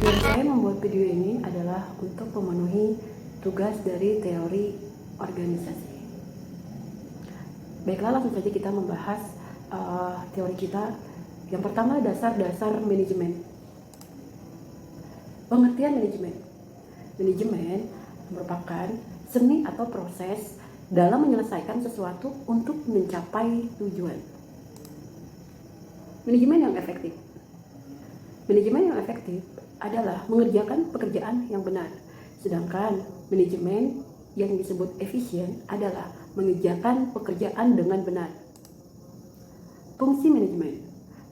Tujuan saya membuat video ini adalah untuk memenuhi tugas dari teori organisasi. Baiklah, langsung saja kita membahas teori kita. Yang pertama, dasar-dasar manajemen. Pengertian manajemen. Manajemen merupakan seni atau proses dalam menyelesaikan sesuatu untuk mencapai tujuan. Manajemen yang efektif. Manajemen yang efektif adalah mengerjakan pekerjaan yang benar. Sedangkan manajemen yang disebut efisien adalah mengerjakan pekerjaan dengan benar. Fungsi manajemen.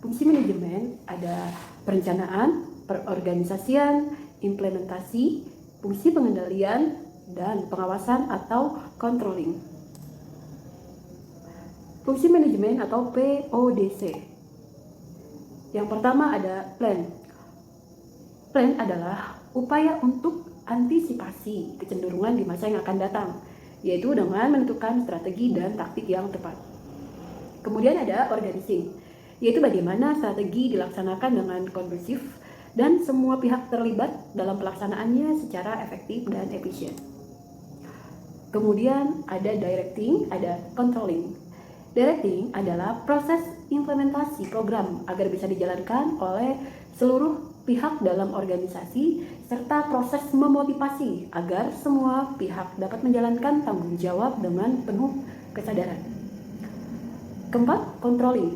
Fungsi manajemen ada perencanaan, perorganisasian, implementasi, fungsi pengendalian, dan pengawasan atau controlling. Fungsi manajemen atau PODC. Yang pertama ada plan. Plan adalah upaya untuk antisipasi kecenderungan di masa yang akan datang, yaitu dengan menentukan strategi dan taktik yang tepat. Kemudian ada organizing, yaitu bagaimana strategi dilaksanakan dengan kondusif dan semua pihak terlibat dalam pelaksanaannya secara efektif dan efisien. Kemudian ada directing, ada controlling. Directing adalah proses implementasi program agar bisa dijalankan oleh seluruh pihak dalam organisasi serta proses memotivasi agar semua pihak dapat menjalankan tanggung jawab dengan penuh kesadaran. Keempat, controlling,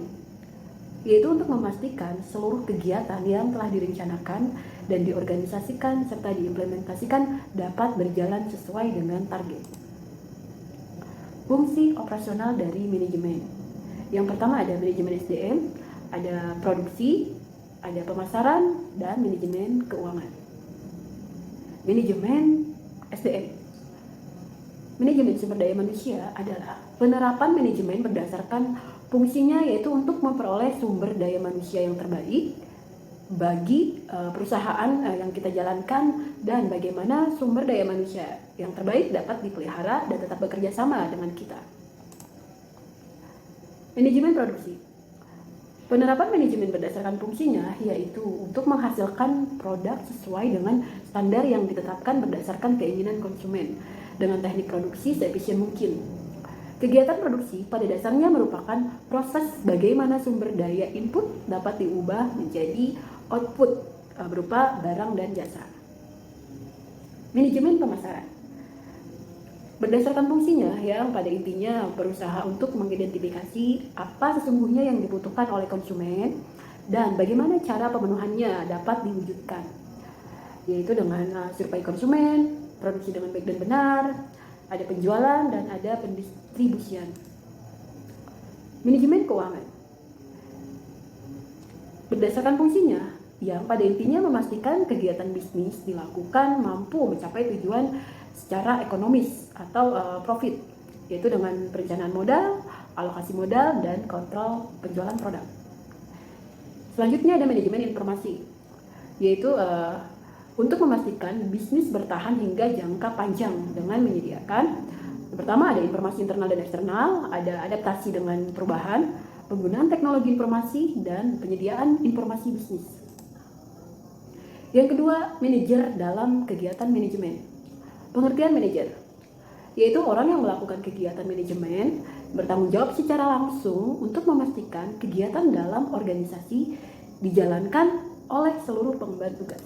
yaitu untuk memastikan seluruh kegiatan yang telah direncanakan dan diorganisasikan serta diimplementasikan dapat berjalan sesuai dengan target. Fungsi operasional dari manajemen. Yang pertama ada manajemen SDM, ada produksi, ada pemasaran, dan manajemen keuangan. Manajemen SDM. Manajemen sumber daya manusia adalah penerapan manajemen berdasarkan fungsinya, yaitu untuk memperoleh sumber daya manusia yang terbaik bagi perusahaan yang kita jalankan dan bagaimana sumber daya manusia yang terbaik dapat dipelihara dan tetap bekerja sama dengan kita. Manajemen produksi. Penerapan manajemen berdasarkan fungsinya yaitu untuk menghasilkan produk sesuai dengan standar yang ditetapkan berdasarkan keinginan konsumen dengan teknik produksi seefisien mungkin. Kegiatan produksi pada dasarnya merupakan proses bagaimana sumber daya input dapat diubah menjadi output berupa barang dan jasa. Manajemen pemasaran. Berdasarkan fungsinya yang pada intinya berusaha untuk mengidentifikasi apa sesungguhnya yang dibutuhkan oleh konsumen dan bagaimana cara pemenuhannya dapat diwujudkan, yaitu dengan survei konsumen, produksi dengan baik dan benar, ada penjualan dan ada pendistribusian. Manajemen keuangan. Berdasarkan fungsinya yang pada intinya memastikan kegiatan bisnis dilakukan mampu mencapai tujuan secara ekonomis atau profit, yaitu dengan perencanaan modal, alokasi modal, dan kontrol penjualan produk. Selanjutnya ada manajemen informasi, yaitu untuk memastikan bisnis bertahan hingga jangka panjang dengan menyediakan yang pertama ada informasi internal dan eksternal, ada adaptasi dengan perubahan, penggunaan teknologi informasi, dan penyediaan informasi bisnis. Yang kedua, manajer dalam kegiatan manajemen. Pengertian manajer, yaitu orang yang melakukan kegiatan manajemen bertanggung jawab secara langsung untuk memastikan kegiatan dalam organisasi dijalankan oleh seluruh pengemban tugas.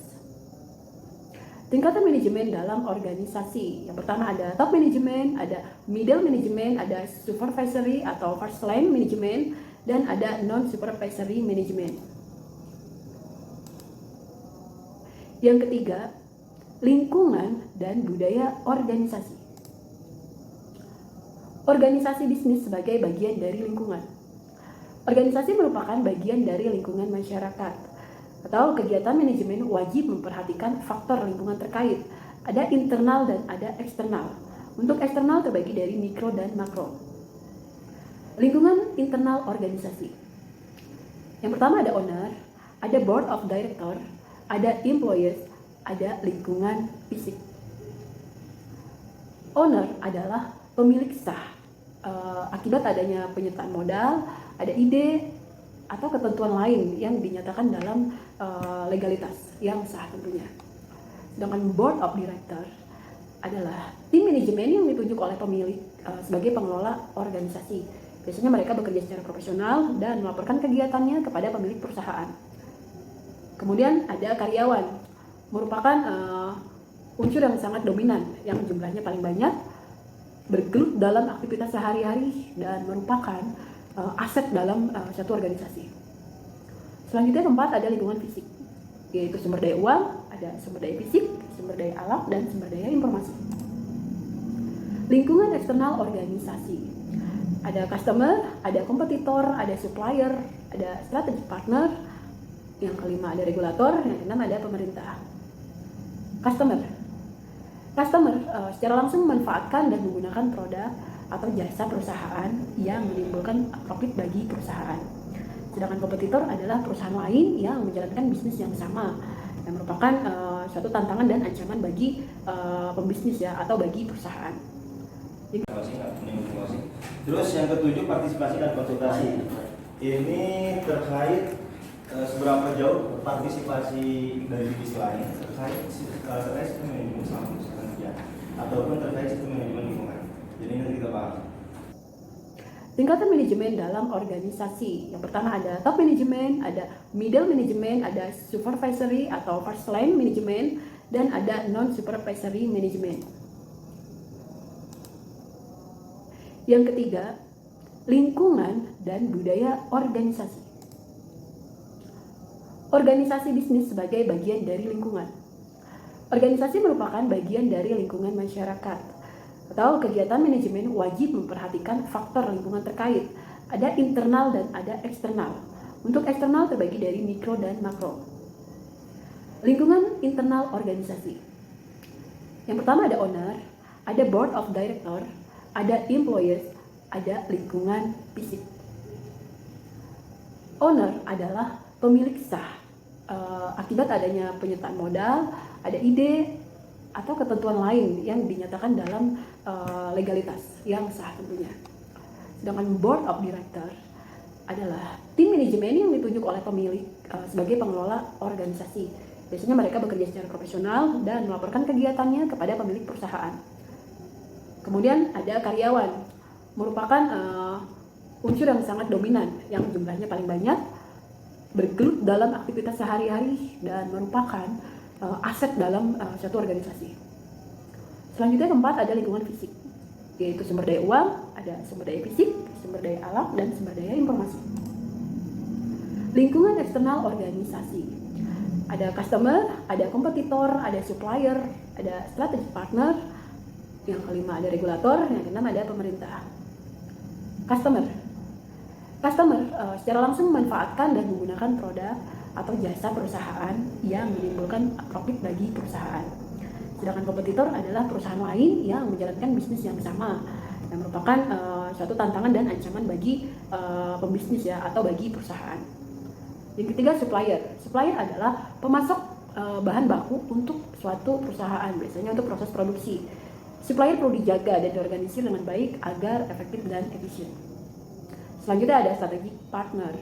Tingkatan manajemen dalam organisasi. Yang pertama ada top management, ada middle management, ada supervisory atau first line management, dan ada non-supervisory management. Yang ketiga, lingkungan dan budaya organisasi. Organisasi bisnis sebagai bagian dari lingkungan. Organisasi merupakan bagian dari lingkungan masyarakat, atau kegiatan manajemen wajib memperhatikan faktor lingkungan terkait. Ada internal dan ada eksternal. Untuk eksternal terbagi dari mikro dan makro. Lingkungan internal organisasi. Yang pertama ada owner, ada board of director, ada employees, ada lingkungan fisik. Owner adalah pemilik sah akibat adanya penyertaan modal, ada ide atau ketentuan lain yang dinyatakan dalam legalitas. yang sah tentunya. Sedangkan board of director adalah tim manajemen yang ditunjuk oleh pemilik sebagai pengelola organisasi. Biasanya mereka bekerja secara profesional dan melaporkan kegiatannya kepada pemilik perusahaan. Kemudian ada karyawan, merupakan unsur yang sangat dominan, yang jumlahnya paling banyak, bergelut dalam aktivitas sehari-hari dan merupakan aset dalam satu organisasi. Selanjutnya keempat ada lingkungan fisik, yaitu sumber daya uang, ada sumber daya fisik, sumber daya alam, dan sumber daya informasi. Lingkungan eksternal organisasi, ada customer, ada kompetitor, ada supplier, ada strategic partner, yang kelima ada regulator, yang keenam ada pemerintah. Customer secara langsung memanfaatkan dan menggunakan produk atau jasa perusahaan yang menimbulkan profit bagi perusahaan. Sedangkan kompetitor adalah perusahaan lain yang menjalankan bisnis yang sama, yang merupakan suatu tantangan dan ancaman bagi pembisnis ya, atau bagi perusahaan. Terus yang ketujuh, partisipasi dan konsultasi. Ini terkait seberapa jauh partisipasi dari bisnis lain terkait sistem manajemen selama usaha kerja ataupun terkait sistem manajemen lingkungan. Jadi nanti kita bahas. Tingkatan manajemen dalam organisasi. Yang pertama ada top management, ada middle management, ada supervisory atau first line management, dan ada non supervisory management. Yang ketiga, lingkungan dan budaya organisasi. Organisasi bisnis sebagai bagian dari lingkungan. Organisasi merupakan bagian dari lingkungan masyarakat, atau kegiatan manajemen wajib memperhatikan faktor lingkungan terkait. Ada internal dan ada eksternal. Untuk eksternal terbagi dari mikro dan makro. Lingkungan internal organisasi. Yang pertama ada owner, ada board of director, ada employees, ada lingkungan fisik. Owner adalah pemilik sah. Akibat adanya penyertaan modal, ada ide atau ketentuan lain yang dinyatakan dalam legalitas yang sah tentunya. Sedangkan board of director adalah tim manajemen yang ditunjuk oleh pemilik sebagai pengelola organisasi. Biasanya mereka bekerja secara profesional dan melaporkan kegiatannya kepada pemilik perusahaan. Kemudian ada karyawan, merupakan unsur yang sangat dominan, yang jumlahnya paling banyak, bergelut dalam aktivitas sehari-hari dan merupakan aset dalam suatu organisasi. Selanjutnya keempat ada lingkungan fisik, yaitu sumber daya uang, ada sumber daya fisik, sumber daya alam, dan sumber daya informasi. Lingkungan eksternal organisasi, ada customer, ada kompetitor, ada supplier, ada strategic partner, yang kelima ada regulator, yang keenam ada pemerintah. Customer secara langsung memanfaatkan dan menggunakan produk atau jasa perusahaan yang menimbulkan profit bagi perusahaan. Sedangkan kompetitor adalah perusahaan lain yang menjalankan bisnis yang sama, yang merupakan suatu tantangan dan ancaman bagi pembisnis ya, atau bagi perusahaan. Yang ketiga supplier adalah pemasok bahan baku untuk suatu perusahaan, biasanya untuk proses produksi. Supplier perlu dijaga dan diorganisir dengan baik agar efektif dan efisien. Selanjutnya ada strategic partner,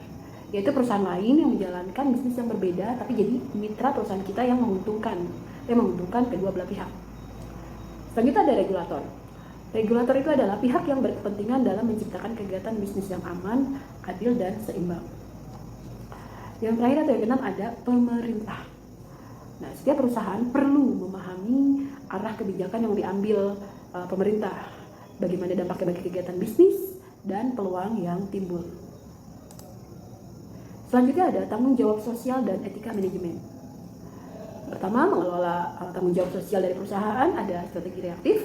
yaitu perusahaan lain yang menjalankan bisnis yang berbeda tapi jadi mitra perusahaan kita yang menguntungkan kedua belah pihak. Selanjutnya ada regulator. Regulator itu adalah pihak yang berkepentingan dalam menciptakan kegiatan bisnis yang aman, adil, dan seimbang. Yang terakhir atau yang keenam ada pemerintah. Nah, setiap perusahaan perlu memahami arah kebijakan yang diambil pemerintah, bagaimana dampaknya bagi kegiatan bisnis dan peluang yang timbul. Selanjutnya ada tanggung jawab sosial dan etika manajemen. Pertama, mengelola tanggung jawab sosial dari perusahaan, ada strategi reaktif,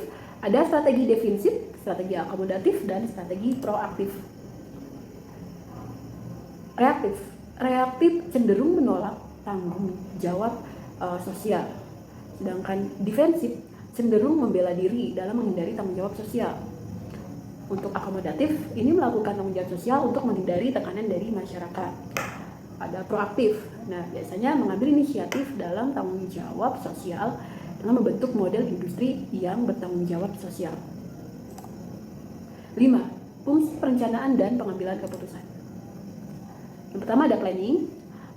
ada strategi defensif, strategi akomodatif, dan strategi proaktif. Reaktif cenderung menolak tanggung jawab sosial, sedangkan defensif cenderung membela diri dalam menghindari tanggung jawab sosial. Untuk akomodatif, ini melakukan tanggung jawab sosial untuk menghindari tekanan dari masyarakat. Ada proaktif, nah biasanya mengambil inisiatif dalam tanggung jawab sosial dengan membentuk model industri yang bertanggung jawab sosial. 5. Fungsi perencanaan dan pengambilan keputusan. Yang pertama ada planning.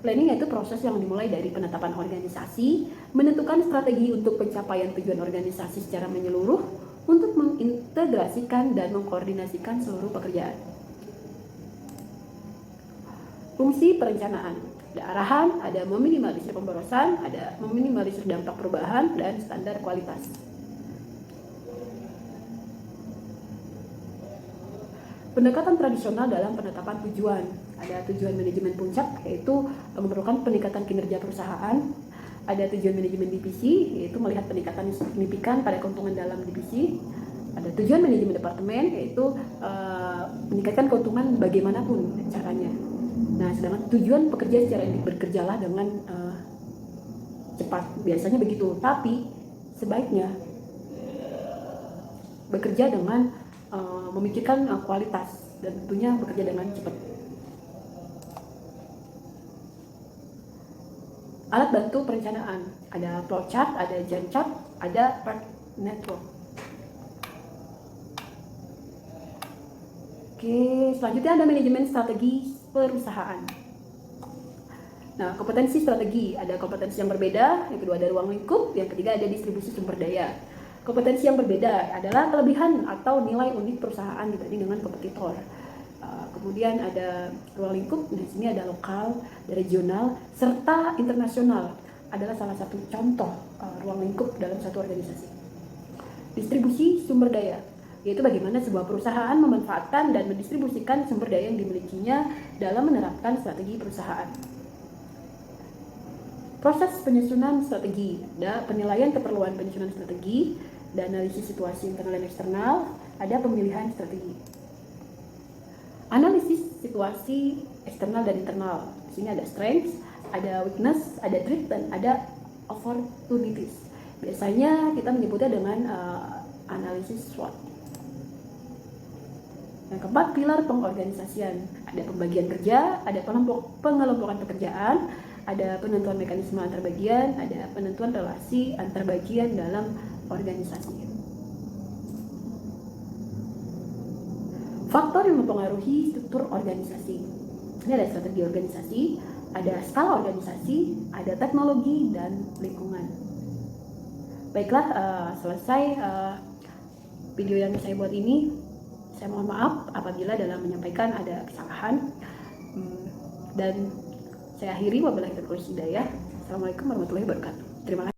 Planning yaitu proses yang dimulai dari penetapan organisasi, menentukan strategi untuk pencapaian tujuan organisasi secara menyeluruh, untuk mengintegrasikan dan mengkoordinasikan seluruh pekerjaan. Fungsi perencanaan, ada arahan, ada meminimalisir pemborosan, ada meminimalisir dampak perubahan, dan standar kualitas. Pendekatan tradisional dalam penetapan tujuan, ada tujuan manajemen puncak yaitu memerlukan peningkatan kinerja perusahaan, ada tujuan manajemen divisi yaitu melihat peningkatan signifikan pada keuntungan dalam divisi, ada tujuan manajemen departemen yaitu meningkatkan keuntungan bagaimanapun caranya. Nah, sedangkan tujuan pekerja secara bekerjalah dengan cepat, biasanya begitu, tapi sebaiknya bekerja dengan memikirkan kualitas dan tentunya bekerja dengan cepat. Alat bantu perencanaan, ada flowchart, ada Gantt chart, ada part network. Oke, selanjutnya ada manajemen strategi perusahaan. Nah, kompetensi strategi, ada kompetensi yang berbeda, yang kedua ada ruang lingkup, yang ketiga ada distribusi sumber daya. Kompetensi yang berbeda adalah kelebihan atau nilai unik perusahaan dibanding dengan kompetitor. Kemudian ada ruang lingkup, di sini ada lokal, ada regional, serta internasional adalah salah satu contoh ruang lingkup dalam satu organisasi. Distribusi sumber daya, yaitu bagaimana sebuah perusahaan memanfaatkan dan mendistribusikan sumber daya yang dimilikinya dalam menerapkan strategi perusahaan. Proses penyusunan strategi, ada penilaian keperluan penyusunan strategi, ada analisis situasi internal dan eksternal, ada pemilihan strategi. Analisis situasi eksternal dan internal, di sini ada strengths, ada weakness, ada threat, dan ada opportunities. Biasanya kita menyebutnya dengan analisis SWOT. Yang keempat, pilar pengorganisasian, ada pembagian kerja, ada pengelompokan pekerjaan, ada penentuan mekanisme antar bagian, ada penentuan relasi antar bagian dalam organisasi. Faktor yang mempengaruhi struktur organisasi. Ini ada strategi organisasi, ada skala organisasi, ada teknologi, dan lingkungan. Baiklah, selesai video yang saya buat ini. Saya mohon maaf apabila dalam menyampaikan ada kesalahan. Dan saya akhiri, wabillahi taufiq wal hidayah. Assalamualaikum warahmatullahi wabarakatuh. Terima kasih.